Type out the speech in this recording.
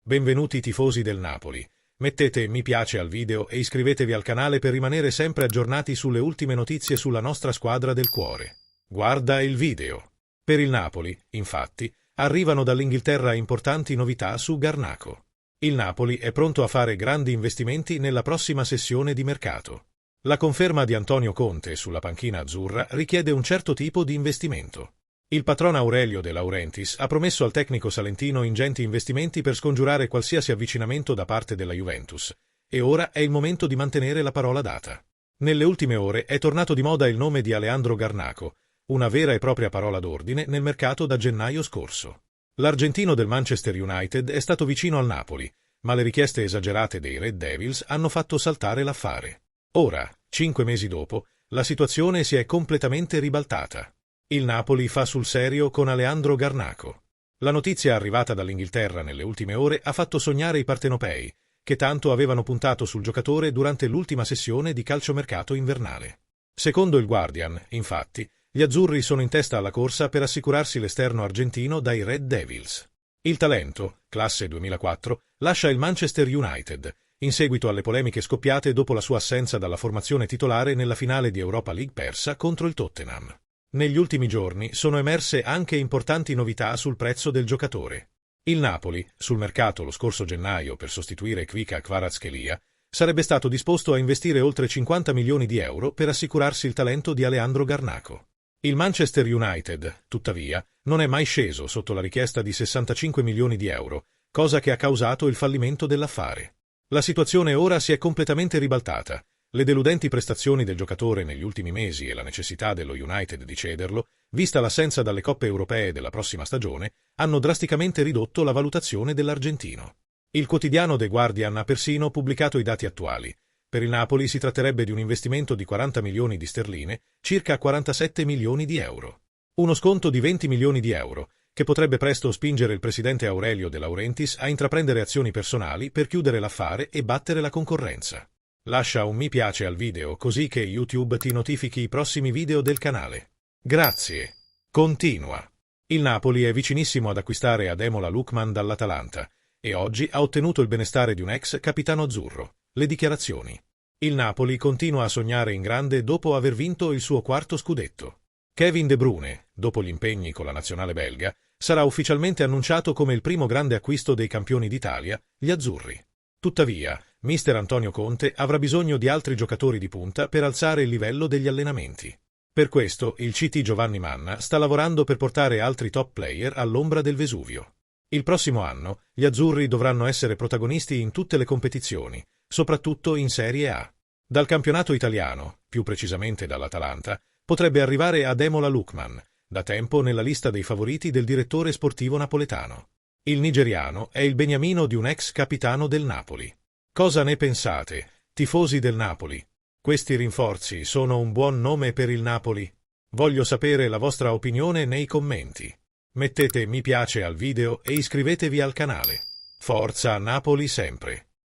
Benvenuti tifosi del Napoli. Mettete mi piace al video e iscrivetevi al canale per rimanere sempre aggiornati sulle ultime notizie sulla nostra squadra del cuore. Guarda il video. Per il Napoli, infatti, arrivano dall'Inghilterra importanti novità su Garnacho. Il Napoli è pronto a fare grandi investimenti nella prossima sessione di mercato. La conferma di Antonio Conte sulla panchina azzurra richiede un certo tipo di investimento. Il patrono Aurelio De Laurentiis ha promesso al tecnico salentino ingenti investimenti per scongiurare qualsiasi avvicinamento da parte della Juventus, e ora è il momento di mantenere la parola data. Nelle ultime ore è tornato di moda il nome di Aleandro Garnacho, una vera e propria parola d'ordine nel mercato da gennaio scorso. L'argentino del Manchester United è stato vicino al Napoli, ma le richieste esagerate dei Red Devils hanno fatto saltare l'affare. Ora, 5 mesi dopo, la situazione si è completamente ribaltata. Il Napoli fa sul serio con Aleandro Garnacho. La notizia arrivata dall'Inghilterra nelle ultime ore ha fatto sognare i partenopei, che tanto avevano puntato sul giocatore durante l'ultima sessione di calciomercato invernale. Secondo il Guardian, infatti, gli azzurri sono in testa alla corsa per assicurarsi l'esterno argentino dai Red Devils. Il talento, classe 2004, lascia il Manchester United, in seguito alle polemiche scoppiate dopo la sua assenza dalla formazione titolare nella finale di Europa League persa contro il Tottenham. Negli ultimi giorni sono emerse anche importanti novità sul prezzo del giocatore. Il Napoli, sul mercato lo scorso gennaio per sostituire Kvicha Kvaratskhelia, sarebbe stato disposto a investire oltre 50 milioni di euro per assicurarsi il talento di Aleandro Garnacho. Il Manchester United, tuttavia, non è mai sceso sotto la richiesta di 65 milioni di euro, cosa che ha causato il fallimento dell'affare. La situazione ora si è completamente ribaltata. Le deludenti prestazioni del giocatore negli ultimi mesi e la necessità dello United di cederlo, vista l'assenza dalle coppe europee della prossima stagione, hanno drasticamente ridotto la valutazione dell'argentino. Il quotidiano The Guardian ha persino pubblicato i dati attuali. Per il Napoli si tratterebbe di un investimento di 40 milioni di sterline, circa 47 milioni di euro. Uno sconto di 20 milioni di euro, che potrebbe presto spingere il presidente Aurelio De Laurentiis a intraprendere azioni personali per chiudere l'affare e battere la concorrenza. Lascia un mi piace al video così che YouTube ti notifichi i prossimi video del canale. Grazie. Continua. Il Napoli è vicinissimo ad acquistare Ademola Lookman dall'Atalanta e oggi ha ottenuto il benestare di un ex capitano azzurro. Le dichiarazioni. Il Napoli continua a sognare in grande dopo aver vinto il suo quarto scudetto. Kevin De Bruyne, dopo gli impegni con la nazionale belga, sarà ufficialmente annunciato come il primo grande acquisto dei campioni d'Italia, gli azzurri. Tuttavia, mister Antonio Conte avrà bisogno di altri giocatori di punta per alzare il livello degli allenamenti. Per questo il CT Giovanni Manna sta lavorando per portare altri top player all'ombra del Vesuvio. Il prossimo anno gli azzurri dovranno essere protagonisti in tutte le competizioni, soprattutto in Serie A. Dal campionato italiano, più precisamente dall'Atalanta, potrebbe arrivare Ademola Lookman, da tempo nella lista dei favoriti del direttore sportivo napoletano. Il nigeriano è il beniamino di un ex capitano del Napoli. Cosa ne pensate, tifosi del Napoli? Questi rinforzi sono un buon nome per il Napoli? Voglio sapere la vostra opinione nei commenti. Mettete mi piace al video e iscrivetevi al canale. Forza Napoli sempre!